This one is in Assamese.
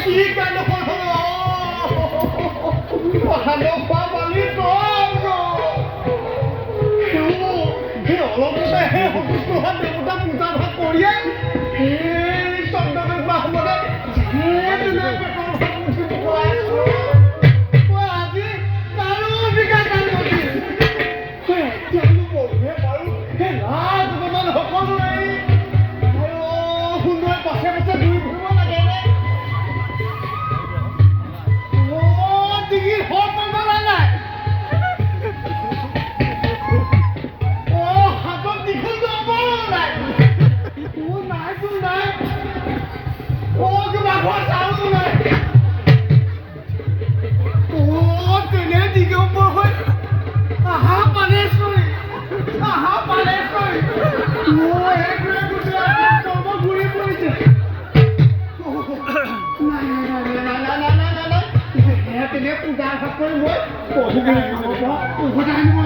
কি কাণ্ড হ'ল হালপা পালি সেই অলপতে সেই সন্তুষ্ট হোৱা দেৱতা পূজা ভাগ কৰিয়ে এই চন্দ্ৰদেৱ বাহমতে আজি কাৰো বিকা কান্দি এতিয়ানো বলহে বাৰু সেই লাজ ভগৱান সকলোৰে সুন্দৰ পাছে পাছে ঘূৰি ফুৰিব লাগে নে ডিঙিৰ হৰ পাব নাই হাতত দীঘল যাব নাই নাইতো নাই কিবা ঘৰ চাউলো নাই তেনে দিগম্বৰ হৈ আহা পালেশ্বৰী ঘূৰি পৰিছে তেনে পূজা ভাগ কৰি মই উভতাই আনিব